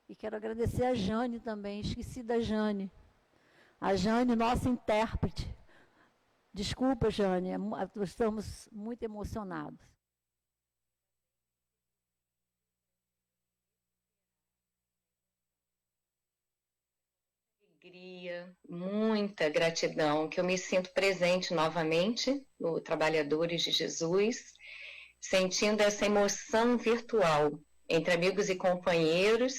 E quero agradecer a Jane também, esqueci da Jane. A Jane, nossa intérprete. Desculpa, Jane, estamos muito emocionados. Alegria, muita gratidão, que eu me sinto presente novamente no Trabalhadores de Jesus, sentindo essa emoção virtual entre amigos e companheiros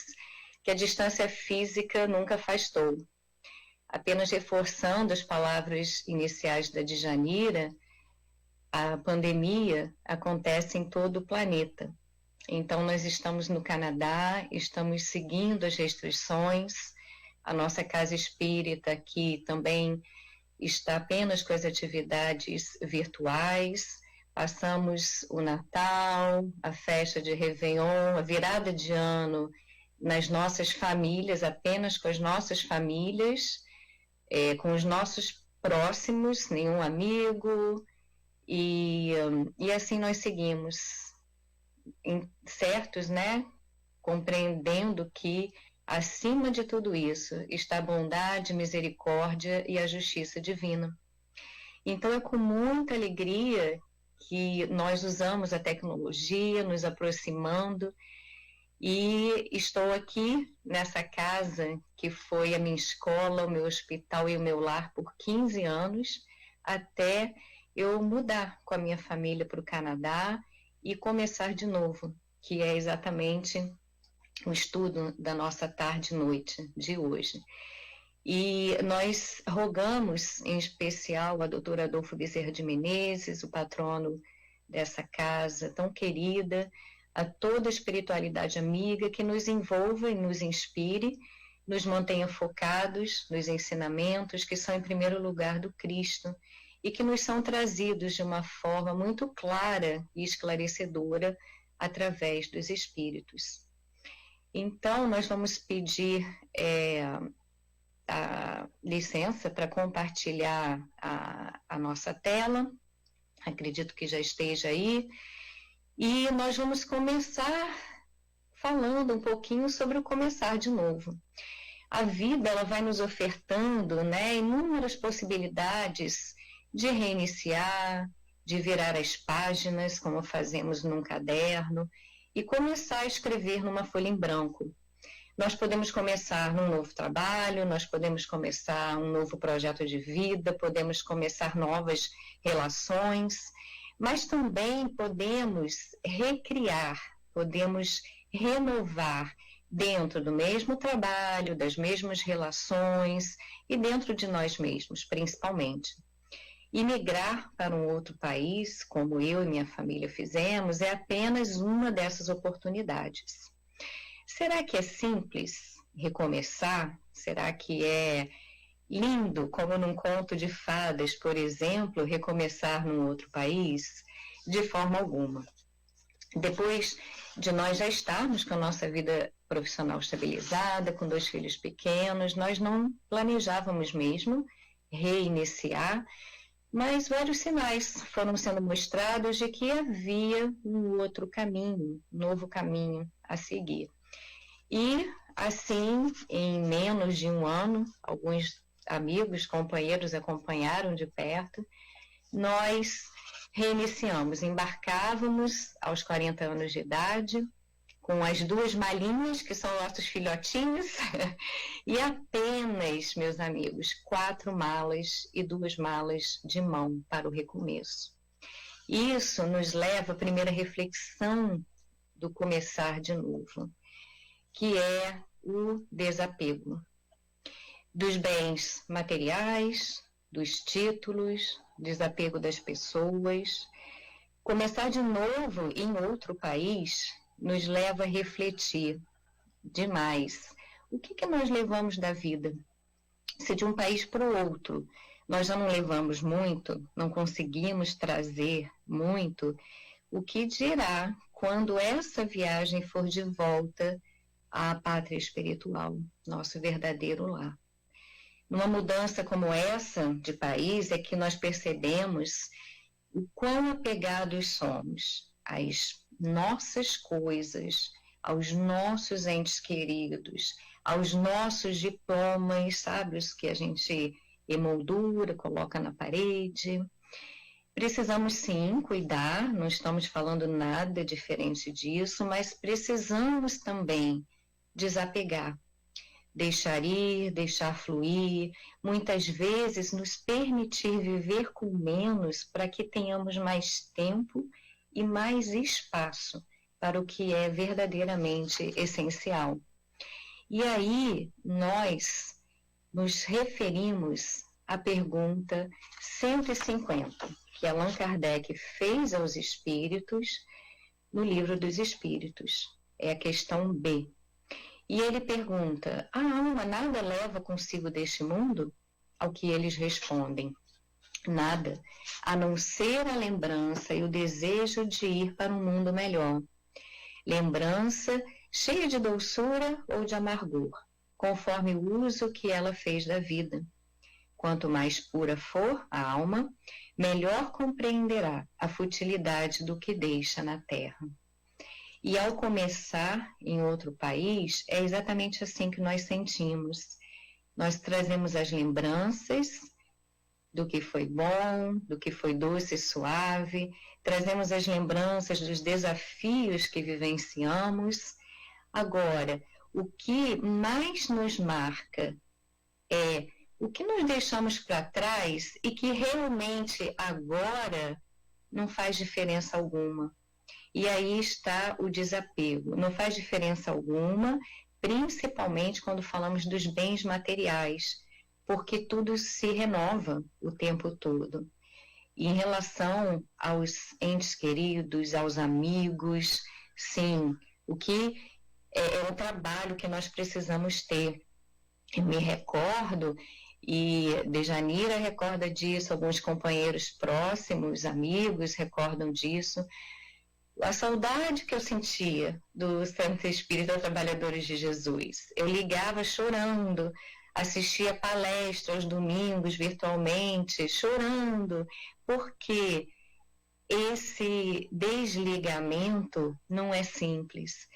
que a distância física nunca afastou. Apenas reforçando as palavras iniciais da Djanira, a pandemia acontece em todo o planeta. Então, nós estamos no Canadá, estamos seguindo as restrições, a nossa casa espírita aqui também está apenas com as atividades virtuais, passamos o Natal, a festa de Réveillon, a virada de ano nas nossas famílias, apenas com as nossas famílias, com os nossos próximos, nenhum amigo, e assim nós seguimos, certos, né? Compreendendo que acima de tudo isso está a bondade, misericórdia e a justiça divina. Então é com muita alegria que nós usamos a tecnologia, nos aproximando, e estou aqui nessa casa que foi a minha escola, o meu hospital e o meu lar por 15 anos, até eu mudar com a minha família para o Canadá e começar de novo, que é exatamente o estudo da nossa tarde e noite de hoje. E nós rogamos, em especial, a doutora Adolfo Bezerra de Menezes, o patrono dessa casa tão querida, a toda a espiritualidade amiga que nos envolva e nos inspire, nos mantenha focados nos ensinamentos que são, em primeiro lugar, do Cristo e que nos são trazidos de uma forma muito clara e esclarecedora através dos Espíritos. Então, nós vamos pedir a licença para compartilhar a nossa tela, acredito que já esteja aí, e nós vamos começar falando um pouquinho sobre o começar de novo. A vida, ela vai nos ofertando, né, inúmeras possibilidades de reiniciar, de virar as páginas, como fazemos num caderno, e começar a escrever numa folha em branco. Nós podemos começar num novo trabalho, nós podemos começar um novo projeto de vida, podemos começar novas relações, mas também podemos recriar, podemos renovar dentro do mesmo trabalho, das mesmas relações e dentro de nós mesmos, principalmente. E migrar para um outro país, como eu e minha família fizemos, é apenas uma dessas oportunidades. Será que é simples recomeçar? Será que é lindo, como num conto de fadas, por exemplo, recomeçar num outro país? De forma alguma. Depois de nós já estarmos com a nossa vida profissional estabilizada, com 2 filhos pequenos, nós não planejávamos mesmo reiniciar, mas vários sinais foram sendo mostrados de que havia um outro caminho, um novo caminho a seguir. E, assim, em menos de um ano, alguns amigos, companheiros acompanharam de perto, nós reiniciamos, embarcávamos aos 40 anos de idade, com as 2 malinhas, que são nossos filhotinhos, e apenas, meus amigos, 4 malas e 2 malas de mão para o recomeço. Isso nos leva à primeira reflexão do começar de novo, que é o desapego dos bens materiais, dos títulos, desapego das pessoas. Começar de novo em outro país nos leva a refletir demais. O que nós levamos da vida? Se de um país para o outro nós já não levamos muito, não conseguimos trazer muito, o que dirá quando essa viagem for de volta à pátria espiritual, nosso verdadeiro lar? Numa mudança como essa de país é que nós percebemos o quão apegados somos às nossas coisas, aos nossos entes queridos, aos nossos diplomas, sabe, os que a gente emoldura, coloca na parede. Precisamos sim cuidar, não estamos falando nada diferente disso, mas precisamos também desapegar, deixar ir, deixar fluir, muitas vezes nos permitir viver com menos para que tenhamos mais tempo e mais espaço para o que é verdadeiramente essencial. E aí nós nos referimos à pergunta 150, que Allan Kardec fez aos espíritos no Livro dos Espíritos. É a questão B. E ele pergunta: a alma nada leva consigo deste mundo? Ao que eles respondem: nada, a não ser a lembrança e o desejo de ir para um mundo melhor. Lembrança cheia de doçura ou de amargor, conforme o uso que ela fez da vida. Quanto mais pura for a alma, melhor compreenderá a futilidade do que deixa na terra. E ao começar em outro país, é exatamente assim que nós sentimos. Nós trazemos as lembranças do que foi bom, do que foi doce e suave, trazemos as lembranças dos desafios que vivenciamos. Agora, o que mais nos marca é o que nós deixamos para trás e que realmente agora não faz diferença alguma. E aí está o desapego. Não faz diferença alguma, principalmente quando falamos dos bens materiais, porque tudo se renova o tempo todo. E em relação aos entes queridos, aos amigos, sim, o que é um trabalho que nós precisamos ter. Eu me recordo, e Dejanira recorda disso, alguns companheiros próximos, amigos recordam disso, a saudade que eu sentia do Santo Espírito Trabalhadores de Jesus. Eu ligava chorando, assistia palestra aos domingos virtualmente, chorando, porque esse desligamento não é simples.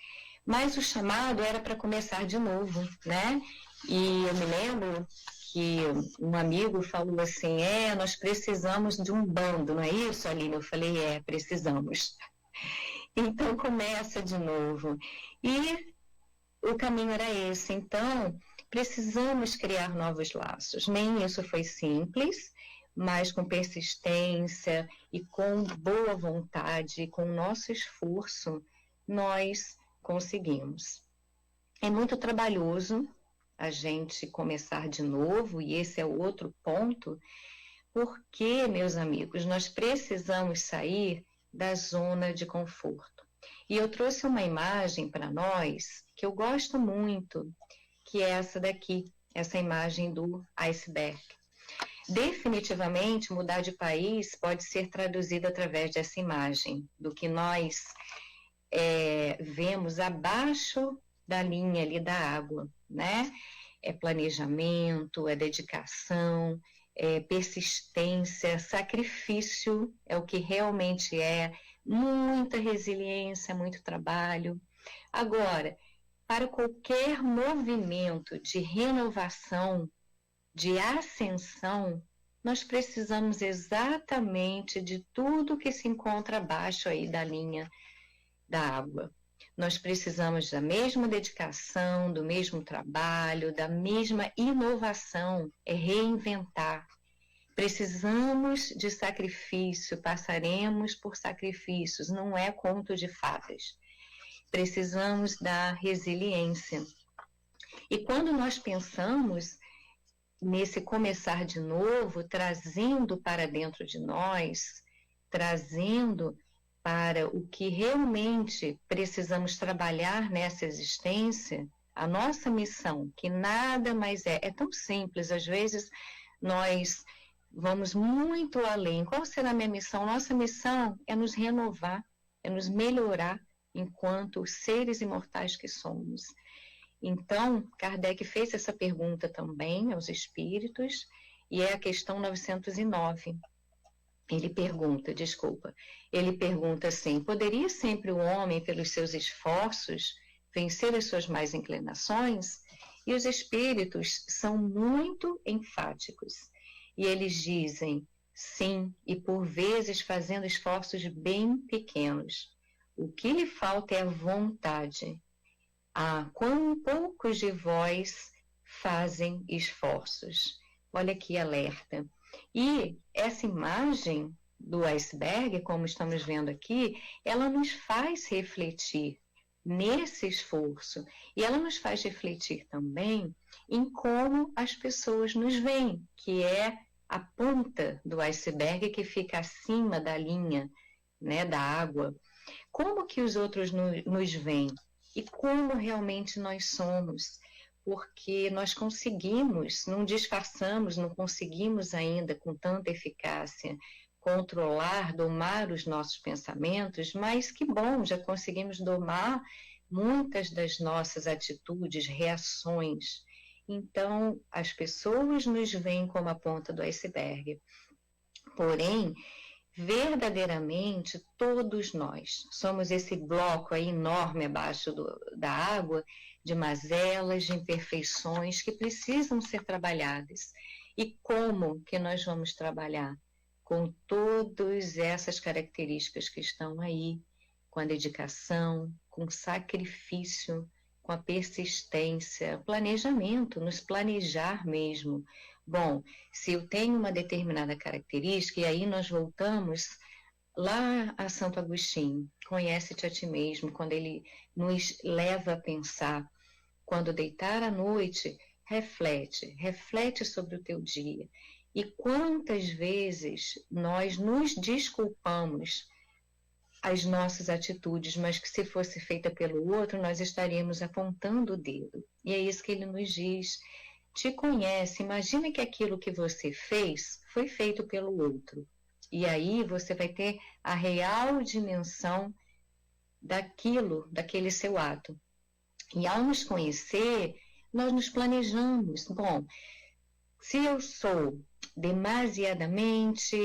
Mas o chamado era para começar de novo, né? E eu me lembro que um amigo falou assim, nós precisamos de um bando, não é isso, Aline? Eu falei, precisamos. Então começa de novo. E o caminho era esse. Então, precisamos criar novos laços. Nem isso foi simples, mas com persistência e com boa vontade, com o nosso esforço, nós conseguimos. É muito trabalhoso a gente começar de novo, e esse é outro ponto, porque, meus amigos, nós precisamos sair da zona de conforto. E eu trouxe uma imagem para nós que eu gosto muito, que é essa daqui, essa imagem do iceberg. Definitivamente, mudar de país pode ser traduzido através dessa imagem, do que nós vemos abaixo da linha ali da água, né? É planejamento, é dedicação, é persistência, sacrifício, é o que realmente é, muita resiliência, muito trabalho. Agora, para qualquer movimento de renovação, de ascensão, nós precisamos exatamente de tudo que se encontra abaixo aí da linha da água. Nós precisamos da mesma dedicação, do mesmo trabalho, da mesma inovação, reinventar. Precisamos de sacrifício, passaremos por sacrifícios, não é conto de fadas. Precisamos da resiliência. E quando nós pensamos nesse começar de novo, trazendo para dentro de nós, trazendo para o que realmente precisamos trabalhar nessa existência, a nossa missão, que nada mais é tão simples, às vezes nós vamos muito além. Qual será a minha missão? Nossa missão é nos renovar, é nos melhorar enquanto seres imortais que somos. Então, Kardec fez essa pergunta também aos espíritos, e é a questão 909. Ele pergunta assim, poderia sempre o homem, pelos seus esforços, vencer as suas más inclinações, e os espíritos são muito enfáticos. E eles dizem sim, e por vezes fazendo esforços bem pequenos. O que lhe falta é a vontade. Ah, quão poucos de vós fazem esforços. Olha que alerta. E essa imagem do iceberg, como estamos vendo aqui, ela nos faz refletir nesse esforço. E ela nos faz refletir também em como as pessoas nos veem, que é a ponta do iceberg que fica acima da linha, né, da água. Como que os outros nos veem? E como realmente nós somos? Porque nós conseguimos, não disfarçamos, não conseguimos ainda com tanta eficácia controlar, domar os nossos pensamentos, mas que bom, já conseguimos domar muitas das nossas atitudes, reações. Então, as pessoas nos veem como a ponta do iceberg. Porém, verdadeiramente, todos nós somos esse bloco aí enorme abaixo da água, de mazelas, de imperfeições que precisam ser trabalhadas. E como que nós vamos trabalhar? Com todas essas características que estão aí, com a dedicação, com o sacrifício, com a persistência, planejamento, nos planejar mesmo. Bom, se eu tenho uma determinada característica, e aí nós voltamos lá a Santo Agostinho, conhece-te a ti mesmo, quando ele nos leva a pensar, quando deitar à noite, reflete sobre o teu dia. E quantas vezes nós nos desculpamos as nossas atitudes, mas que se fosse feita pelo outro, nós estaríamos apontando o dedo. E é isso que ele nos diz. Te conhece, imagina que aquilo que você fez foi feito pelo outro. E aí você vai ter a real dimensão daquele seu ato. E ao nos conhecer, nós nos planejamos. Bom, se eu sou demasiadamente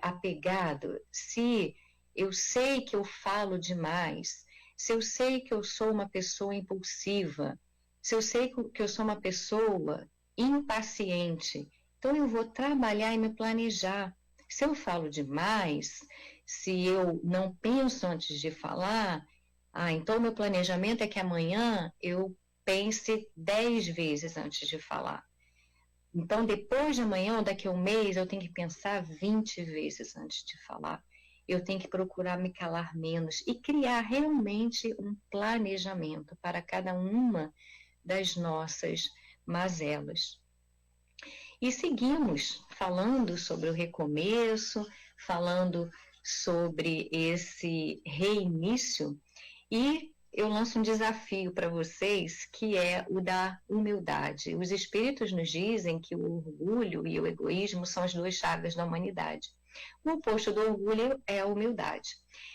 apegado, se eu sei que eu falo demais, se eu sei que eu sou uma pessoa impulsiva, se eu sei que eu sou uma pessoa impaciente, então eu vou trabalhar e me planejar. Se eu falo demais, se eu não penso antes de falar, então meu planejamento é que amanhã eu pense 10 vezes antes de falar. Então, depois de amanhã ou daqui a um mês, eu tenho que pensar 20 vezes antes de falar. Eu tenho que procurar me calar menos e criar realmente um planejamento para cada uma das nossas mazelas. E seguimos falando sobre o recomeço, falando sobre esse reinício, e eu lanço um desafio para vocês, que é o da humildade. Os espíritos nos dizem que o orgulho e o egoísmo são as duas chagas da humanidade. O oposto do orgulho é a humildade.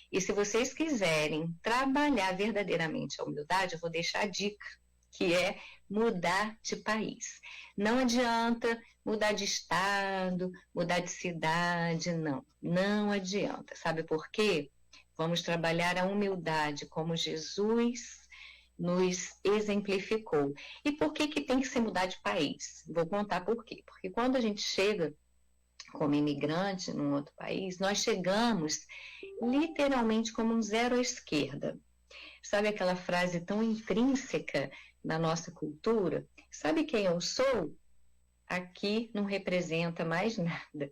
E se vocês quiserem trabalhar verdadeiramente a humildade, eu vou deixar a dica, que é mudar de país. Não adianta mudar de estado, mudar de cidade, não adianta. Sabe por quê? Vamos trabalhar a humildade como Jesus nos exemplificou. E por que tem que se mudar de país? Vou contar por quê. Porque quando a gente chega como imigrante num outro país, nós chegamos literalmente como um zero à esquerda. Sabe aquela frase tão intrínseca da nossa cultura? Sabe quem eu sou? Aqui não representa mais nada.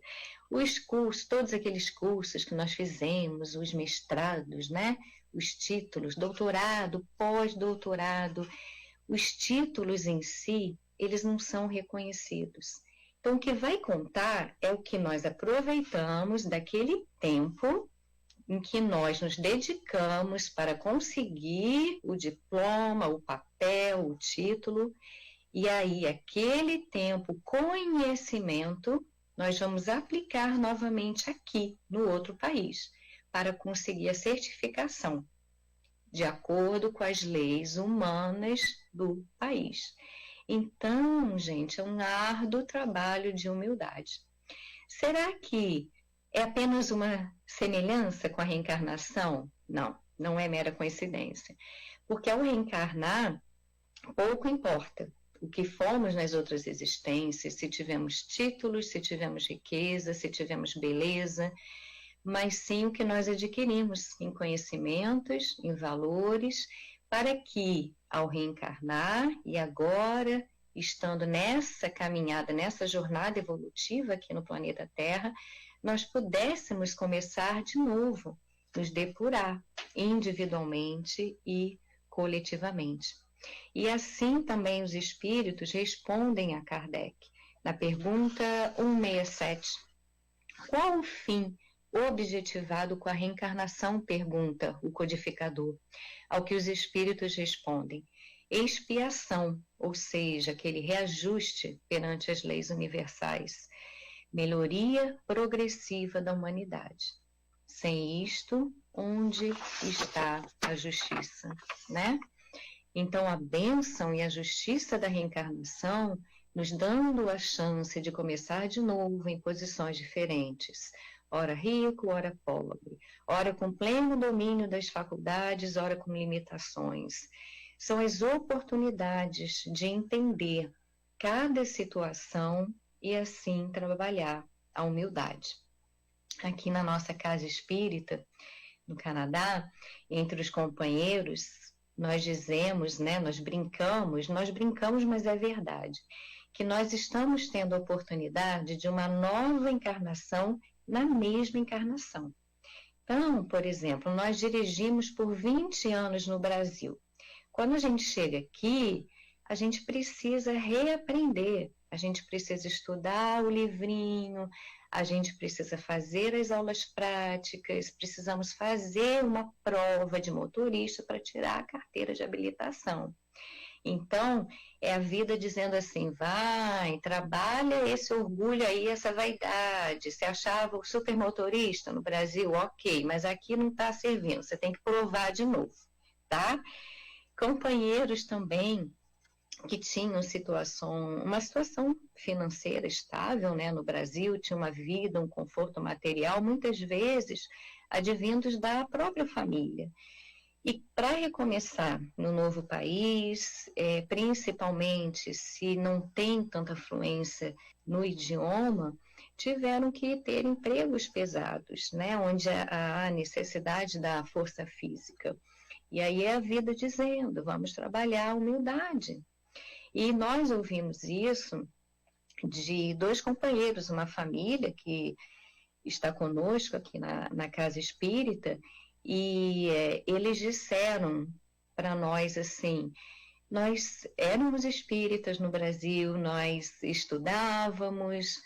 Os cursos, todos aqueles cursos que nós fizemos, os mestrados, né? Os títulos, doutorado, pós-doutorado, os títulos em si, eles não são reconhecidos. Então, o que vai contar é o que nós aproveitamos daquele tempo em que nós nos dedicamos para conseguir o diploma, o papel, o título, e aí aquele tempo, conhecimento, nós vamos aplicar novamente aqui, no outro país, para conseguir a certificação, de acordo com as leis humanas do país. Então, gente, é um árduo trabalho de humildade. Será que é apenas uma semelhança com a reencarnação? Não, não é mera coincidência. Porque ao reencarnar, pouco importa o que fomos nas outras existências, se tivemos títulos, se tivemos riqueza, se tivemos beleza, mas sim o que nós adquirimos em conhecimentos, em valores, para que, ao reencarnar e agora, estando nessa caminhada, nessa jornada evolutiva aqui no planeta Terra, nós pudéssemos começar de novo, nos depurar individualmente e coletivamente. E assim também os espíritos respondem a Kardec, na pergunta 167. Qual o fim objetivado com a reencarnação, pergunta o codificador, ao que os espíritos respondem: expiação, ou seja, aquele reajuste perante as leis universais, melhoria progressiva da humanidade. Sem isto, onde está a justiça, né? Então, a bênção e a justiça da reencarnação, nos dando a chance de começar de novo em posições diferentes, ora rico, ora pobre, ora com pleno domínio das faculdades, ora com limitações. São as oportunidades de entender cada situação e assim trabalhar a humildade. Aqui na nossa casa espírita, no Canadá, entre os companheiros, nós dizemos, né, nós brincamos, mas é verdade, que nós estamos tendo a oportunidade de uma nova encarnação na mesma encarnação. Então, por exemplo, nós dirigimos por 20 anos no Brasil. Quando a gente chega aqui, a gente precisa reaprender, a gente precisa estudar o livrinho, a gente precisa fazer as aulas práticas, precisamos fazer uma prova de motorista para tirar a carteira de habilitação. Então, é a vida dizendo assim, vai, trabalha esse orgulho aí, essa vaidade. Você achava o supermotorista no Brasil? Ok, mas aqui não está servindo, você tem que provar de novo, tá? Companheiros também que tinham uma situação financeira estável, né, no Brasil, tinha uma vida, um conforto material, muitas vezes advindos da própria família. E para recomeçar no novo país, principalmente se não tem tanta fluência no idioma, tiveram que ter empregos pesados, né, onde há necessidade da força física. E aí é a vida dizendo, vamos trabalhar a humildade. E nós ouvimos isso de 2 companheiros, uma família que está conosco aqui na Casa Espírita, e eles disseram para nós assim, nós éramos espíritas no Brasil, nós estudávamos,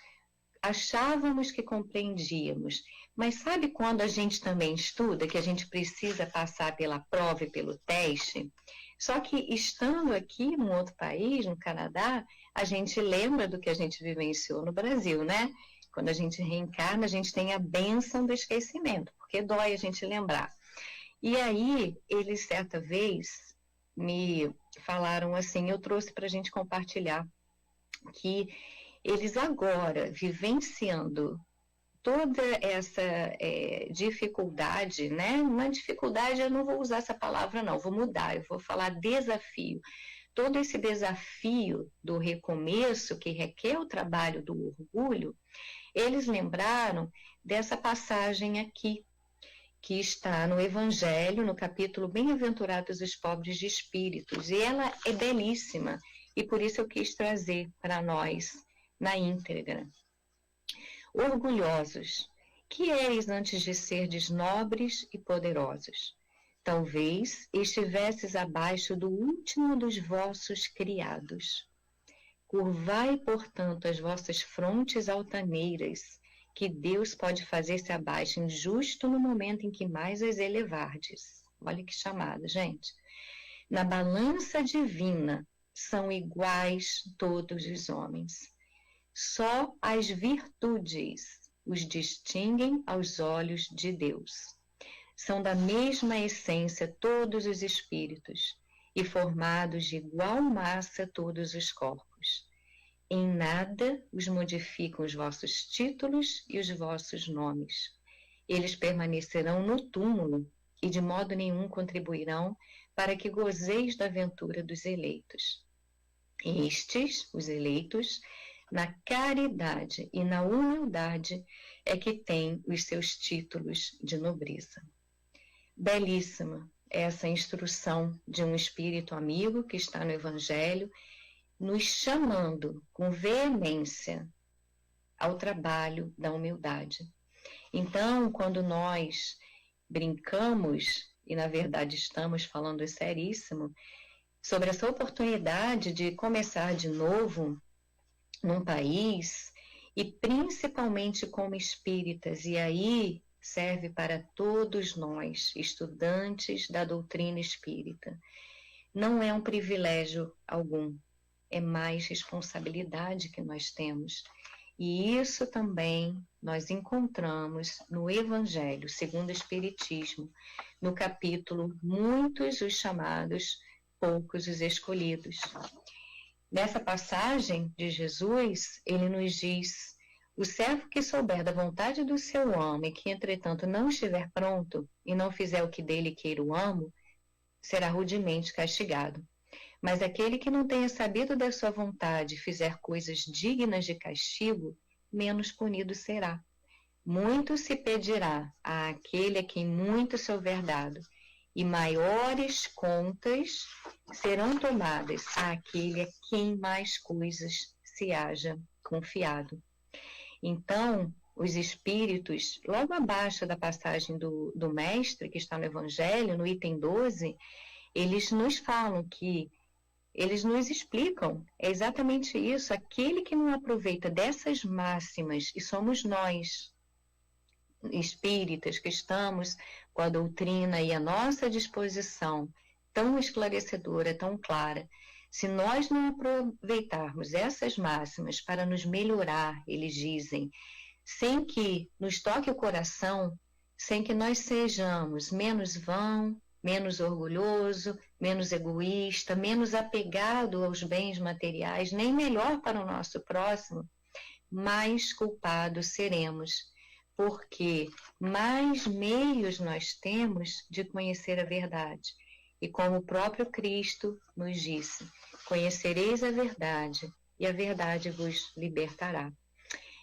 achávamos que compreendíamos, mas sabe quando a gente também estuda, que a gente precisa passar pela prova e pelo teste? Só que estando aqui num outro país, no Canadá, a gente lembra do que a gente vivenciou no Brasil, né? Quando a gente reencarna, a gente tem a bênção do esquecimento, porque dói a gente lembrar. E aí, eles certa vez me falaram assim, eu trouxe para a gente compartilhar, que eles agora, vivenciando toda essa dificuldade, né? Uma dificuldade, eu não vou usar essa palavra não, vou mudar, eu vou falar desafio. Todo esse desafio do recomeço, que requer o trabalho do orgulho, eles lembraram dessa passagem aqui, que está no Evangelho, no capítulo Bem-aventurados os pobres de espíritos, e ela é belíssima, e por isso eu quis trazer para nós na íntegra. Orgulhosos, que eis antes de serdes nobres e poderosos? Talvez estivesses abaixo do último dos vossos criados. Curvai, portanto, as vossas frontes altaneiras, que Deus pode fazer se abaixem justo no momento em que mais as elevardes. Olha que chamada, gente. Na balança divina são iguais todos os homens. Só as virtudes os distinguem aos olhos de Deus. São da mesma essência todos os espíritos e formados de igual massa todos os corpos. Em nada os modificam os vossos títulos e os vossos nomes. Eles permanecerão no túmulo e de modo nenhum contribuirão para que gozeis da ventura dos eleitos. Estes, os eleitos, na caridade e na humildade é que têm os seus títulos de nobreza. Belíssima essa instrução de um espírito amigo que está no Evangelho, nos chamando com veemência ao trabalho da humildade. Então, quando nós brincamos, e na verdade estamos falando seríssimo, sobre essa oportunidade de começar de novo num país, e principalmente como espíritas, e aí serve para todos nós, estudantes da doutrina espírita. Não é um privilégio algum, é mais responsabilidade que nós temos. E isso também nós encontramos no Evangelho, segundo o Espiritismo, no capítulo Muitos os chamados, poucos os escolhidos. Nessa passagem de Jesus, ele nos diz: o servo que souber da vontade do seu amo e que, entretanto, não estiver pronto e não fizer o que dele queira o amo, será rudemente castigado. Mas aquele que não tenha sabido da sua vontade e fizer coisas dignas de castigo, menos punido será. Muito se pedirá àquele a quem muito se houver dado, e maiores contas serão tomadas àquele a quem mais coisas se haja confiado. Então, os espíritos, logo abaixo da passagem do mestre, que está no Evangelho, no item 12, eles nos falam que, eles nos explicam, é exatamente isso, aquele que não aproveita dessas máximas, e somos nós, espíritas, que estamos com a doutrina e a nossa disposição tão esclarecedora, tão clara, se nós não aproveitarmos essas máximas para nos melhorar, eles dizem, sem que nos toque o coração, sem que nós sejamos menos vão, menos orgulhoso, menos egoísta, menos apegado aos bens materiais, nem melhor para o nosso próximo, mais culpados seremos, porque mais meios nós temos de conhecer a verdade. E como o próprio Cristo nos disse, conhecereis a verdade, e a verdade vos libertará.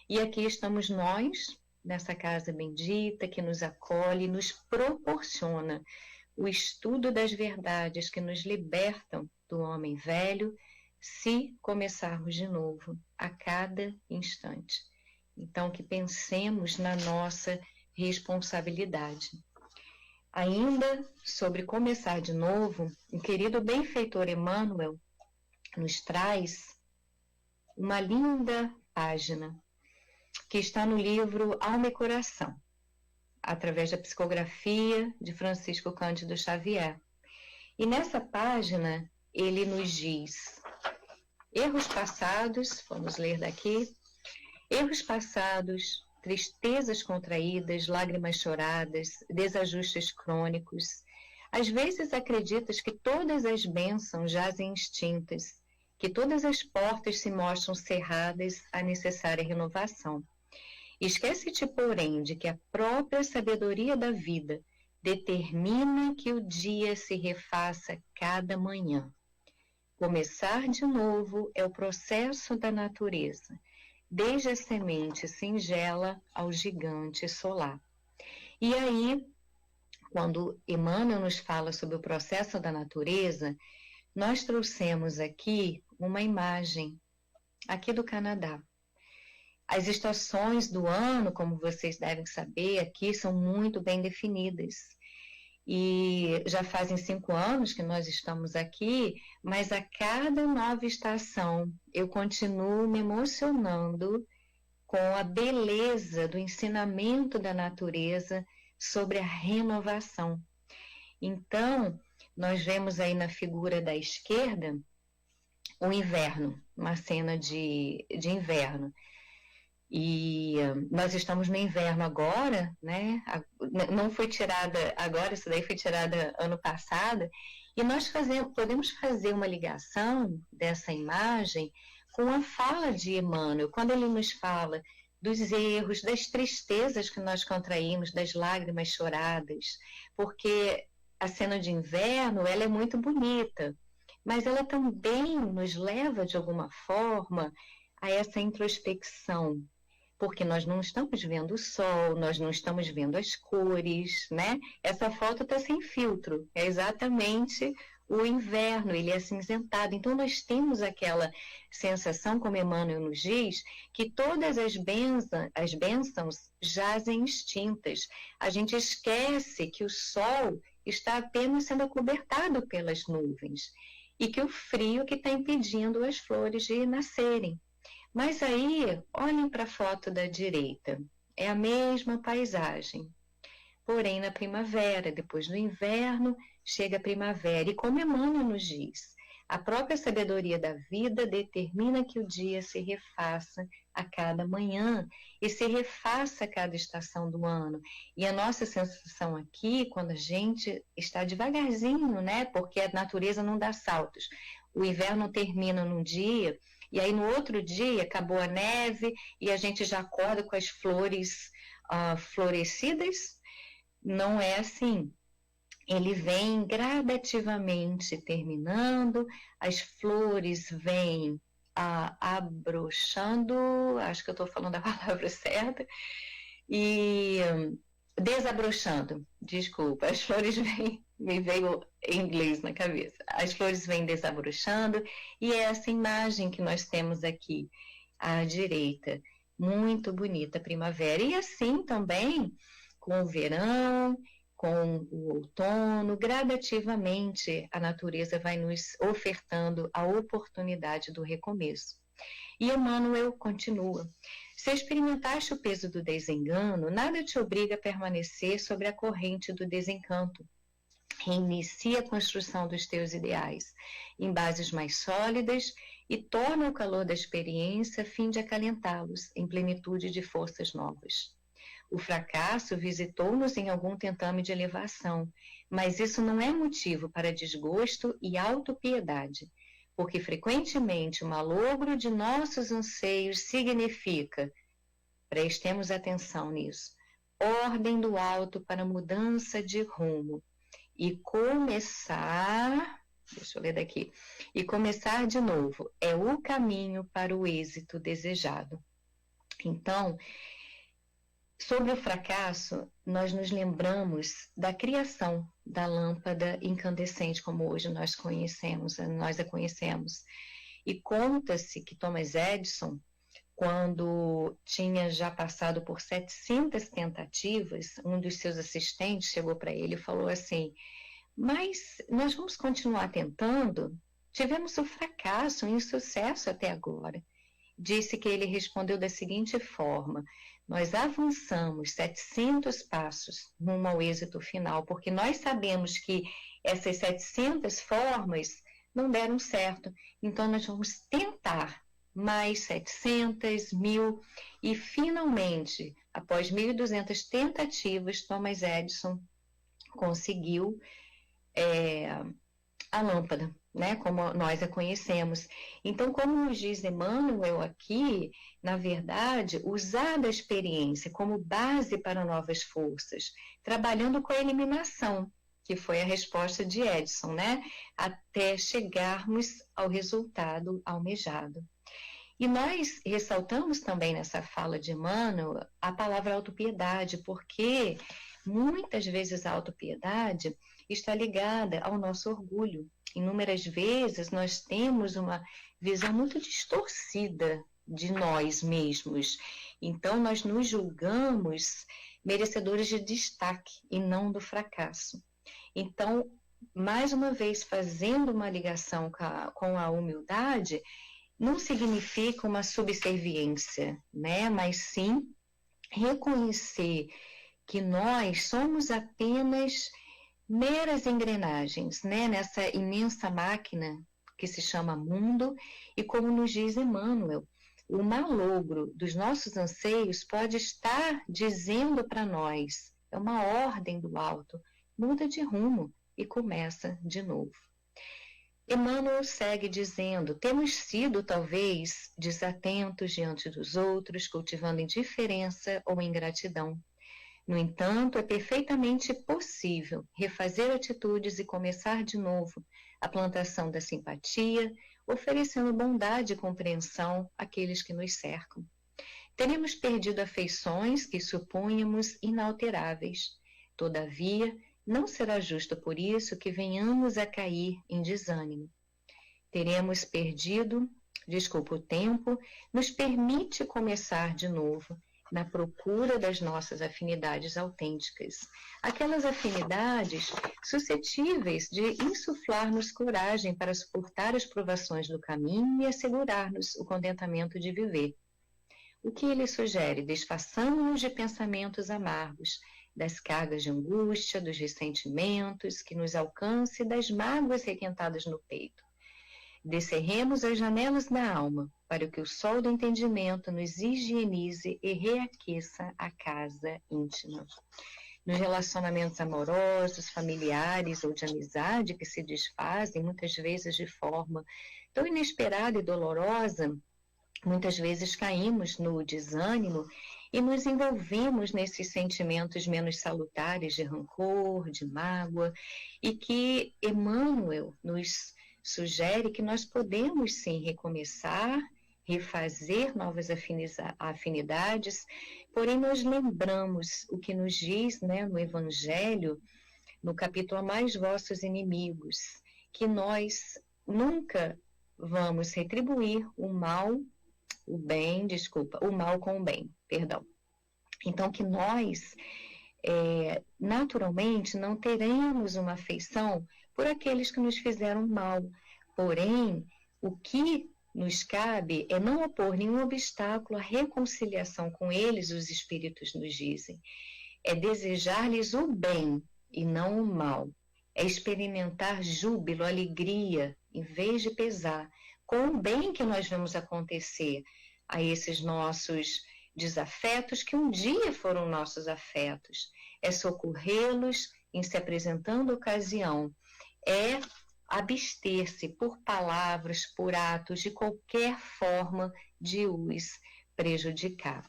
E aqui estamos nós, nessa casa bendita, que nos acolhe e nos proporciona o estudo das verdades que nos libertam do homem velho, se começarmos de novo, a cada instante. Então, que pensemos na nossa responsabilidade. Ainda sobre começar de novo, o querido benfeitor Emmanuel nos traz uma linda página que está no livro Alma e Coração, através da psicografia de Francisco Cândido Xavier. E nessa página ele nos diz: erros passados, vamos ler daqui, erros passados, tristezas contraídas, lágrimas choradas, desajustes crônicos. Às vezes acreditas que todas as bênçãos jazem extintas, que todas as portas se mostram cerradas à necessária renovação. Esquece-te, porém, de que a própria sabedoria da vida determina que o dia se refaça cada manhã. Começar de novo é o processo da natureza, desde a semente singela ao gigante solar. E aí, quando Emmanuel nos fala sobre o processo da natureza, nós trouxemos aqui uma imagem, aqui do Canadá. As estações do ano, como vocês devem saber, aqui são muito bem definidas. E já fazem 5 anos que nós estamos aqui, mas a cada nova estação eu continuo me emocionando com a beleza do ensinamento da natureza sobre a renovação. Então, nós vemos aí na figura da esquerda o inverno, uma cena de inverno. E nós estamos no inverno agora, né? Não foi tirada agora, isso daí foi tirada ano passado, e nós podemos fazer uma ligação dessa imagem com a fala de Emmanuel, quando ele nos fala dos erros, das tristezas que nós contraímos, das lágrimas choradas, porque a cena de inverno, ela é muito bonita, mas ela também nos leva, de alguma forma, a essa introspecção, porque nós não estamos vendo o sol, nós não estamos vendo as cores, né? Essa foto está sem filtro, é exatamente o inverno, ele é acinzentado. Então, nós temos aquela sensação, como Emmanuel nos diz, que todas as bênçãos jazem extintas. A gente esquece que o sol está apenas sendo acobertado pelas nuvens e que o frio que está impedindo as flores de nascerem. Mas aí, olhem para a foto da direita, é a mesma paisagem. Porém, na primavera, depois do inverno, chega a primavera. E como Emmanuel nos diz, a própria sabedoria da vida determina que o dia se refaça a cada manhã e se refaça a cada estação do ano. E a nossa sensação aqui, quando a gente está devagarzinho, né? Porque a natureza não dá saltos. O inverno termina num dia, e aí no outro dia acabou a neve e a gente já acorda com as flores florescidas. Não é assim. Ele vem gradativamente terminando, as flores vêm abrochando, acho que eu estou falando a palavra certa, e desabrochando, desculpa, as flores vêm, me veio em inglês na cabeça, as flores vêm desabrochando, e é essa imagem que nós temos aqui à direita, muito bonita, primavera, e assim também com o verão, com o outono, gradativamente a natureza vai nos ofertando a oportunidade do recomeço. E Emmanuel continua: se experimentaste o peso do desengano, nada te obriga a permanecer sobre a corrente do desencanto. Reinicia a construção dos teus ideais em bases mais sólidas e torna o calor da experiência a fim de acalentá-los em plenitude de forças novas. O fracasso visitou-nos em algum tentame de elevação, mas isso não é motivo para desgosto e autopiedade, porque frequentemente o malogro de nossos anseios significa, prestemos atenção nisso, ordem do alto para mudança de rumo e começar, deixa eu ler daqui, e começar de novo é o caminho para o êxito desejado. Então, sobre o fracasso, nós nos lembramos da criação da lâmpada incandescente, como hoje nós a conhecemos. E conta-se que Thomas Edison, quando tinha já passado por 700 tentativas, um dos seus assistentes chegou para ele e falou assim: mas nós vamos continuar tentando? Tivemos o fracasso, o insucesso até agora. Disse que ele respondeu da seguinte forma: nós avançamos 700 passos rumo ao êxito final, porque nós sabemos que essas 700 formas não deram certo. Então, nós vamos tentar mais 700, 1000, e finalmente, após 1.200 tentativas, Thomas Edison conseguiu a lâmpada, né, como nós a conhecemos. Então, como nos diz Emmanuel aqui, na verdade, usar a experiência como base para novas forças, trabalhando com a eliminação, que foi a resposta de Edison, né, até chegarmos ao resultado almejado. E nós ressaltamos também nessa fala de Emmanuel a palavra autopiedade, porque muitas vezes a autopiedade está ligada ao nosso orgulho. Inúmeras vezes nós temos uma visão muito distorcida de nós mesmos. Então, nós nos julgamos merecedores de destaque e não do fracasso. Então, mais uma vez, fazendo uma ligação com a humildade, não significa uma subserviência, né? Mas sim reconhecer que nós somos apenas meras engrenagens, né, nessa imensa máquina que se chama mundo, e como nos diz Emmanuel, o malogro dos nossos anseios pode estar dizendo para nós, é uma ordem do alto, muda de rumo e começa de novo. Emmanuel segue dizendo: temos sido, talvez, desatentos diante dos outros, cultivando indiferença ou ingratidão. No entanto, é perfeitamente possível refazer atitudes e começar de novo a plantação da simpatia, oferecendo bondade e compreensão àqueles que nos cercam. Teremos perdido afeições que supunhamos inalteráveis. Todavia, não será justo por isso que venhamos a cair em desânimo. Teremos perdido, o tempo nos permite começar de novo, na procura das nossas afinidades autênticas. Aquelas afinidades suscetíveis de insuflar-nos coragem para suportar as provações do caminho e assegurar-nos o contentamento de viver. O que ele sugere? Desfaçamos-nos de pensamentos amargos, das cargas de angústia, dos ressentimentos que nos alcance e das mágoas requentadas no peito. Descerremos as janelas da alma, para que o sol do entendimento nos higienize e reaqueça a casa íntima. Nos relacionamentos amorosos, familiares ou de amizade que se desfazem, muitas vezes de forma tão inesperada e dolorosa, muitas vezes caímos no desânimo e nos envolvemos nesses sentimentos menos salutares de rancor, de mágoa, e que Emmanuel nos sugere que nós podemos sim recomeçar, refazer novas afinidades, porém nós lembramos o que nos diz, né, no Evangelho, no capítulo Amai vossos inimigos, que nós nunca vamos retribuir o mal com o bem, perdão. Então que nós naturalmente não teremos uma afeição por aqueles que nos fizeram mal. Porém, o que nos cabe é não opor nenhum obstáculo à reconciliação com eles, os espíritos nos dizem. É desejar-lhes o bem e não o mal. É experimentar júbilo, alegria, em vez de pesar, com o bem que nós vemos acontecer a esses nossos desafetos, que um dia foram nossos afetos. É socorrê-los em se apresentando ocasião. É abster-se por palavras, por atos, de qualquer forma de os prejudicar.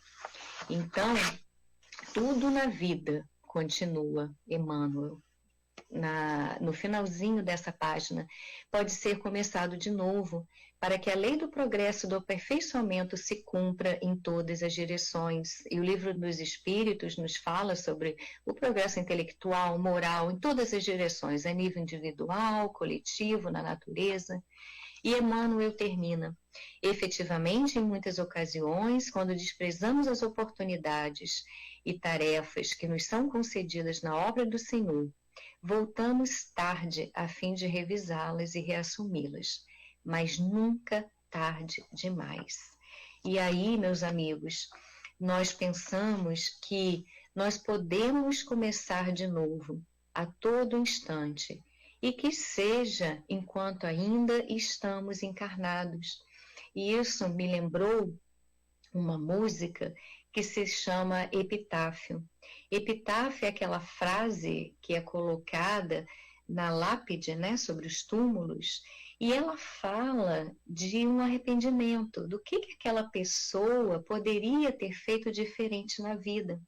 Então, tudo na vida, continua Emmanuel, no finalzinho dessa página, pode ser começado de novo, para que a lei do progresso e do aperfeiçoamento se cumpra em todas as direções. E o Livro dos Espíritos nos fala sobre o progresso intelectual, moral, em todas as direções, a nível individual, coletivo, na natureza. E Emmanuel termina: efetivamente, em muitas ocasiões, quando desprezamos as oportunidades e tarefas que nos são concedidas na obra do Senhor, voltamos tarde a fim de revisá-las e reassumi-las, mas nunca tarde demais. E aí, meus amigos, nós pensamos que nós podemos começar de novo a todo instante, e que seja enquanto ainda estamos encarnados. E isso me lembrou uma música que se chama Epitáfio. Epitáfio é aquela frase que é colocada na lápide, né, sobre os túmulos, e ela fala de um arrependimento, do que aquela pessoa poderia ter feito diferente na vida.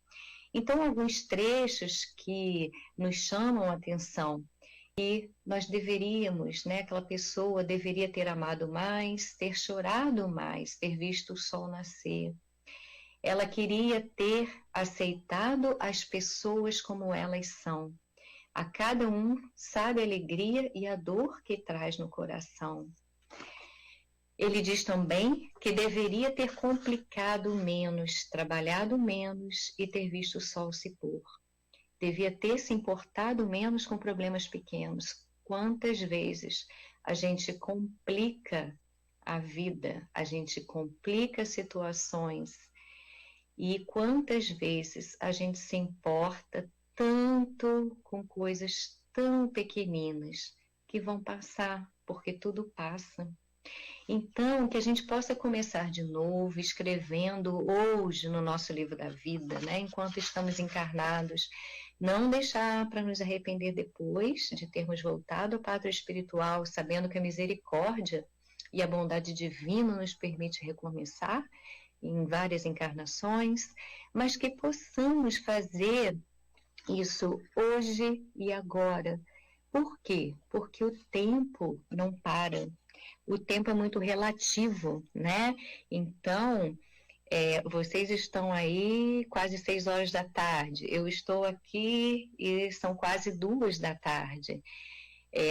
Então, alguns trechos que nos chamam a atenção, e nós deveríamos, né, aquela pessoa deveria ter amado mais, ter chorado mais, ter visto o sol nascer. Ela queria ter aceitado as pessoas como elas são. A cada um sabe a alegria e a dor que traz no coração. Ele diz também que deveria ter complicado menos, trabalhado menos e ter visto o sol se pôr. Devia ter se importado menos com problemas pequenos. Quantas vezes a gente complica a vida, a gente complica situações, e quantas vezes a gente se importa tanto com coisas tão pequeninas que vão passar, porque tudo passa. Então, que a gente possa começar de novo, escrevendo hoje no nosso livro da vida, né, enquanto estamos encarnados, não deixar para nos arrepender depois de termos voltado ao pátrio espiritual, sabendo que a misericórdia e a bondade divina nos permite recomeçar em várias encarnações, mas que possamos fazer isso hoje e agora. Por quê? Porque o tempo não para. O tempo é muito relativo, né? Então, vocês estão aí quase 6 horas da tarde. Eu estou aqui e são quase 2 da tarde.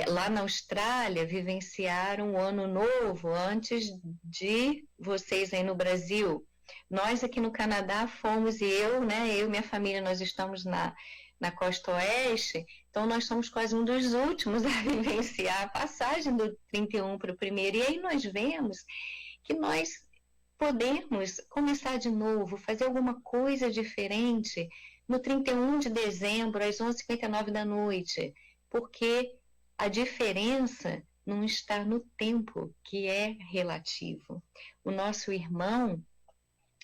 Lá na Austrália, vivenciaram o Ano Novo antes de vocês aí no Brasil. Nós aqui no Canadá fomos, eu e minha família, nós estamos na costa oeste, então nós somos quase um dos últimos a vivenciar a passagem do 31 para o 1º. E aí nós vemos que nós podemos começar de novo, fazer alguma coisa diferente no 31 de dezembro, às 11h59 da noite, porque a diferença não está no tempo, que é relativo. O nosso irmão,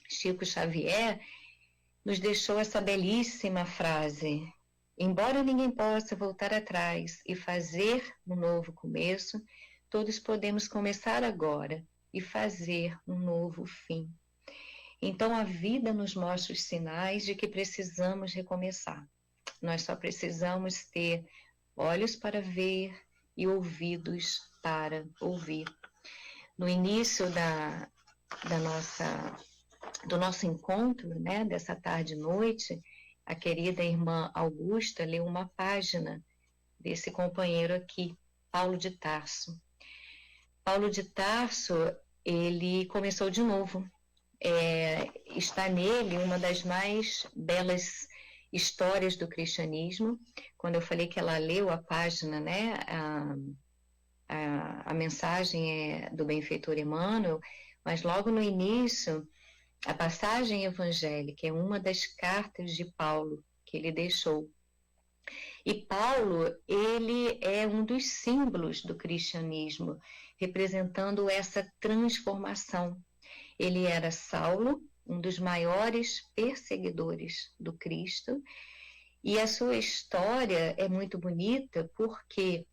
Chico Xavier, nos deixou essa belíssima frase: embora ninguém possa voltar atrás e fazer um novo começo, todos podemos começar agora e fazer um novo fim. Então a vida nos mostra os sinais de que precisamos recomeçar. Nós só precisamos ter olhos para ver e ouvidos para ouvir. No início do nosso encontro, né, dessa tarde e noite, a querida irmã Augusta leu uma página desse companheiro aqui, Paulo de Tarso. Paulo de Tarso, ele começou de novo. Está nele uma das mais belas histórias do cristianismo. Quando eu falei que ela leu a página, né, a mensagem é do benfeitor Emmanuel, mas logo no início, a passagem evangélica é uma das cartas de Paulo que ele deixou. E Paulo, ele é um dos símbolos do cristianismo, representando essa transformação. Ele era Saulo, um dos maiores perseguidores do Cristo, e a sua história é muito bonita porque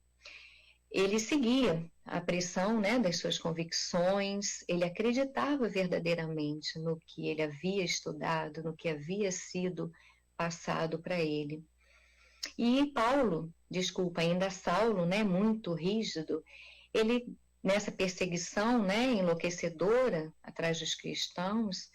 ele seguia a pressão, né, das suas convicções, ele acreditava verdadeiramente no que ele havia estudado, no que havia sido passado para ele. E Paulo, ainda Saulo, né, muito rígido, ele, nessa perseguição, né, enlouquecedora atrás dos cristãos,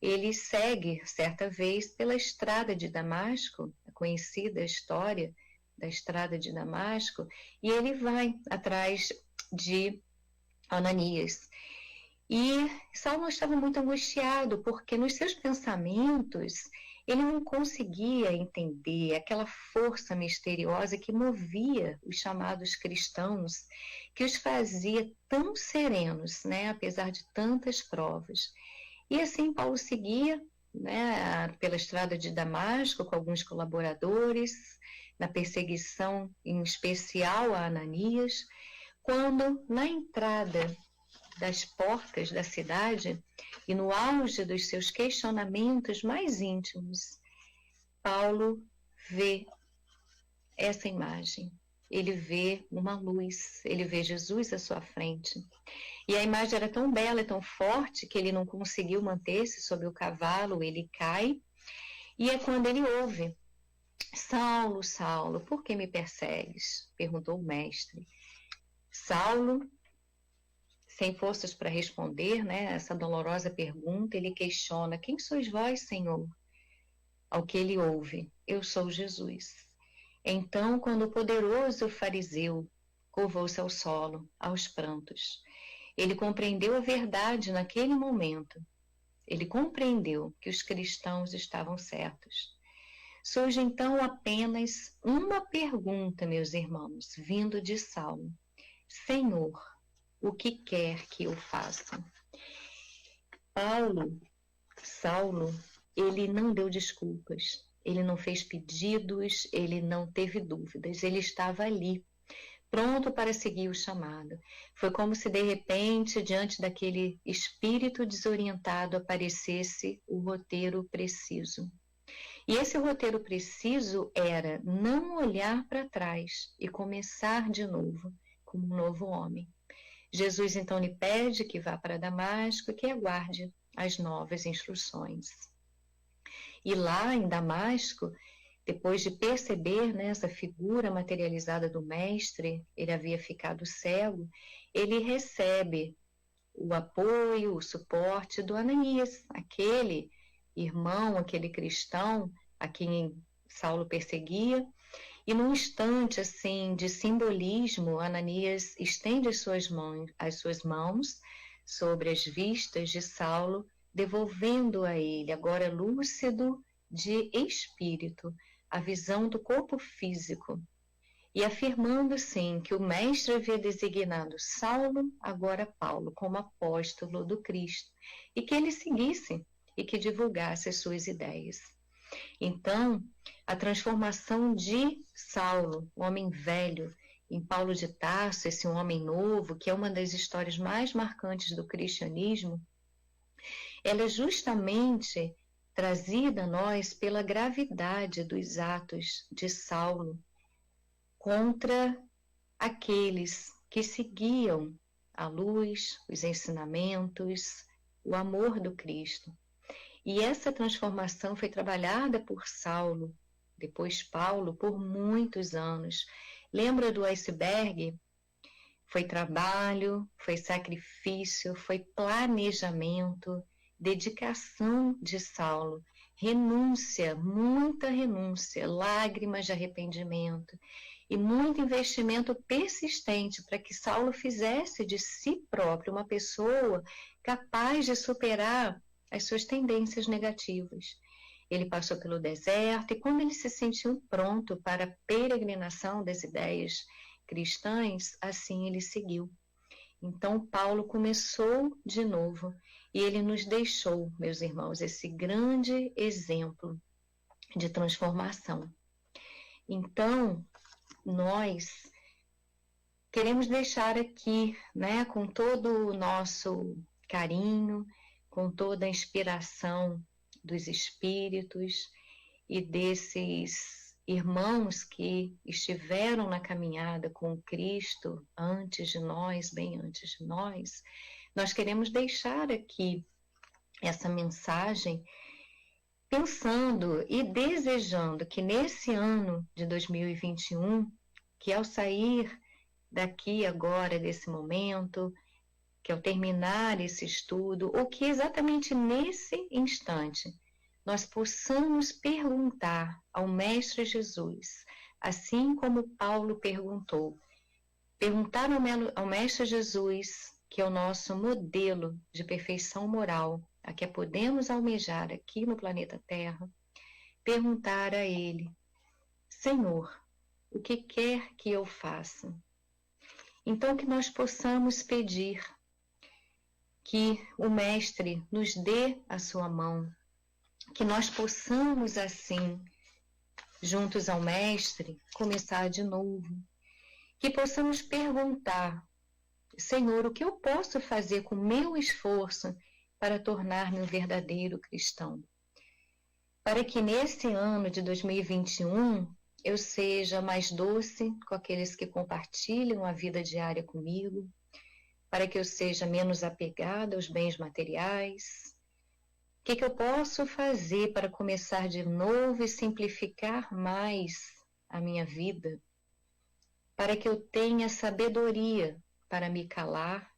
ele segue, certa vez, pela estrada de Damasco, a conhecida história da estrada de Damasco, e ele vai atrás de Ananias. E Saulo estava muito angustiado, porque nos seus pensamentos ele não conseguia entender aquela força misteriosa que movia os chamados cristãos, que os fazia tão serenos, né, apesar de tantas provas. E assim Paulo seguia, né, pela estrada de Damasco com alguns colaboradores, na perseguição em especial a Ananias, quando na entrada das portas da cidade e no auge dos seus questionamentos mais íntimos, Paulo vê essa imagem. Ele vê uma luz, ele vê Jesus à sua frente. E a imagem era tão bela e tão forte que ele não conseguiu manter-se sobre o cavalo, ele cai. E é quando ele ouve: Saulo, Saulo, por que me persegues? Perguntou o mestre. Saulo, sem forças para responder, né, essa dolorosa pergunta, ele questiona: quem sois vós, Senhor? Ao que ele ouve: eu sou Jesus. Então, quando o poderoso fariseu curvou-se ao solo, aos prantos, ele compreendeu a verdade naquele momento. Ele compreendeu que os cristãos estavam certos. Surge então apenas uma pergunta, meus irmãos, vindo de Saulo: Senhor, o que quer que eu faça? Saulo, ele não deu desculpas, ele não fez pedidos, ele não teve dúvidas, ele estava ali, pronto para seguir o chamado. Foi como se de repente, diante daquele espírito desorientado, aparecesse o roteiro preciso. E esse roteiro preciso era não olhar para trás e começar de novo, como um novo homem. Jesus então lhe pede que vá para Damasco e que aguarde as novas instruções. E lá em Damasco, depois de perceber, né, essa figura materializada do mestre, ele havia ficado cego, ele recebe o apoio, o suporte do Ananias, aquele irmão, aquele cristão a quem Saulo perseguia. E num instante assim de simbolismo, Ananias estende as suas mãos sobre as vistas de Saulo, devolvendo a ele, agora lúcido de espírito, a visão do corpo físico, e afirmando, sim, que o mestre havia designado Saulo, agora Paulo, como apóstolo do Cristo, e que ele seguisse e que divulgasse as suas ideias. Então, a transformação de Saulo, o homem velho, em Paulo de Tarso, esse homem novo, que é uma das histórias mais marcantes do cristianismo, ela é justamente trazida a nós pela gravidade dos atos de Saulo contra aqueles que seguiam a luz, os ensinamentos, o amor do Cristo. E essa transformação foi trabalhada por Saulo, depois Paulo, por muitos anos. Lembra do iceberg? Foi trabalho, foi sacrifício, foi planejamento, dedicação de Saulo, renúncia, muita renúncia, lágrimas de arrependimento e muito investimento persistente para que Saulo fizesse de si próprio uma pessoa capaz de superar as suas tendências negativas. Ele passou pelo deserto e quando ele se sentiu pronto para a peregrinação das ideias cristãs, assim ele seguiu. Então Paulo começou de novo e ele nos deixou, meus irmãos, esse grande exemplo de transformação. Então, nós queremos deixar aqui, né, com todo o nosso carinho, com toda a inspiração dos espíritos e desses irmãos que estiveram na caminhada com Cristo antes de nós, bem antes de nós, nós queremos deixar aqui essa mensagem pensando e desejando que nesse ano de 2021, que ao sair daqui agora desse momento, que ao terminar esse estudo, ou que exatamente nesse instante, nós possamos perguntar ao Mestre Jesus, assim como Paulo perguntar ao Mestre Jesus, que é o nosso modelo de perfeição moral, a que podemos almejar aqui no planeta Terra, perguntar a Ele, Senhor, o que quer que eu faça? Então que nós possamos pedir que o Mestre nos dê a sua mão, que nós possamos assim, juntos ao Mestre, começar de novo, que possamos perguntar, Senhor, o que eu posso fazer com o meu esforço para tornar-me um verdadeiro cristão? Para que nesse ano de 2021 eu seja mais doce com aqueles que compartilham a vida diária comigo, para que eu seja menos apegada aos bens materiais. O que eu posso fazer para começar de novo e simplificar mais a minha vida? Para que eu tenha sabedoria para me calar,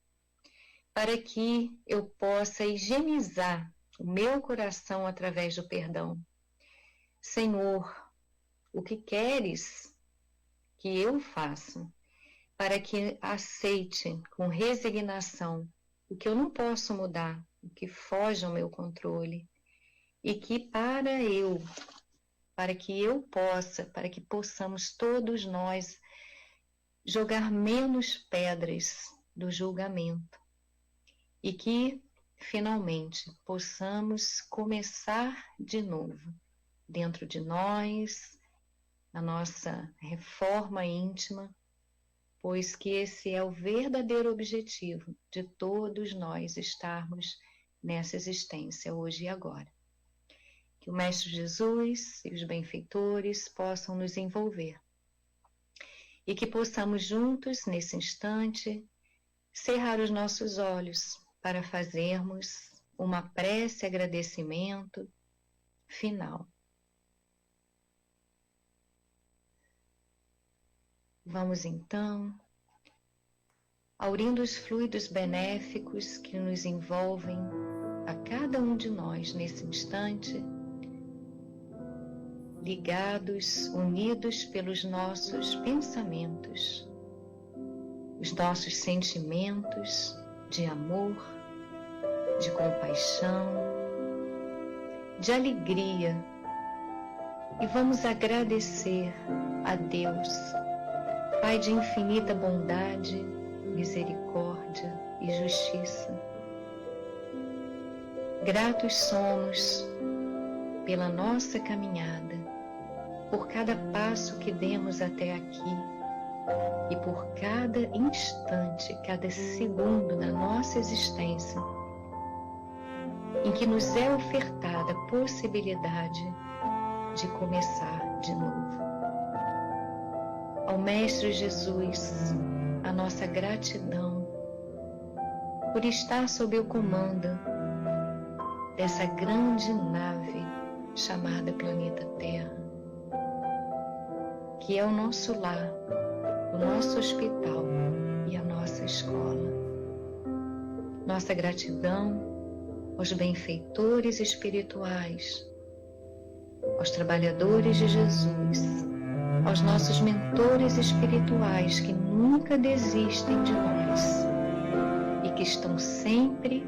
para que eu possa higienizar o meu coração através do perdão. Senhor, o que queres que eu faça para que aceite com resignação o que eu não posso mudar, o que foge ao meu controle, e que para que possamos todos nós jogar menos pedras do julgamento e que finalmente possamos começar de novo dentro de nós, a nossa reforma íntima, pois que esse é o verdadeiro objetivo de todos nós estarmos nessa existência hoje e agora. Que o Mestre Jesus e os benfeitores possam nos envolver. E que possamos juntos, nesse instante, cerrar os nossos olhos para fazermos uma prece agradecimento final. Vamos então, aurindo os fluidos benéficos que nos envolvem a cada um de nós nesse instante, ligados, unidos pelos nossos pensamentos, os nossos sentimentos de amor, de compaixão, de alegria, e vamos agradecer a Deus, Pai de infinita bondade, misericórdia e justiça. Gratos somos pela nossa caminhada, por cada passo que demos até aqui e por cada instante, cada segundo da nossa existência em que nos é ofertada a possibilidade de começar de novo. Ao Mestre Jesus, a nossa gratidão por estar sob o comando dessa grande nave chamada Planeta Terra, que é o nosso lar, o nosso hospital e a nossa escola. Nossa gratidão aos benfeitores espirituais, aos trabalhadores de Jesus, aos nossos mentores espirituais que nunca desistem de nós e que estão sempre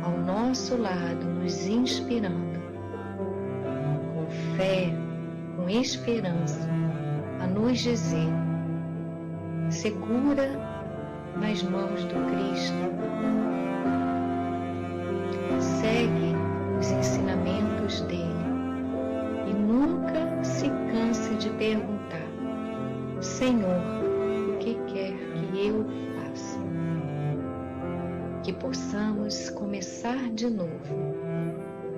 ao nosso lado, nos inspirando, com fé, com esperança, a nos dizer: segura nas mãos do Cristo, segue os ensinamentos dele e nunca se canse de perguntar: Senhor, o que quer que eu faça? Que possamos começar de novo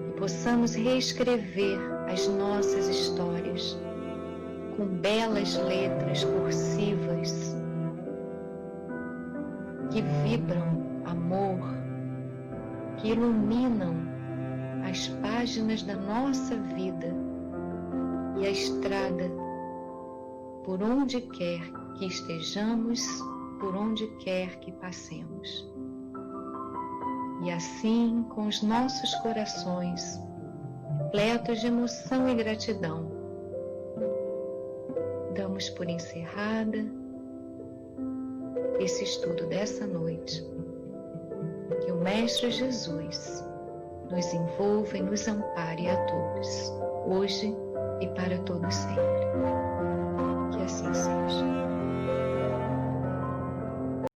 e possamos reescrever as nossas histórias com belas letras cursivas que vibram amor, que iluminam as páginas da nossa vida e a estrada por onde quer que estejamos, por onde quer que passemos. E assim, com os nossos corações repletos de emoção e gratidão, damos por encerrada esse estudo dessa noite. Que o Mestre Jesus nos envolva e nos ampare a todos, hoje e para todos sempre. Que assim seja.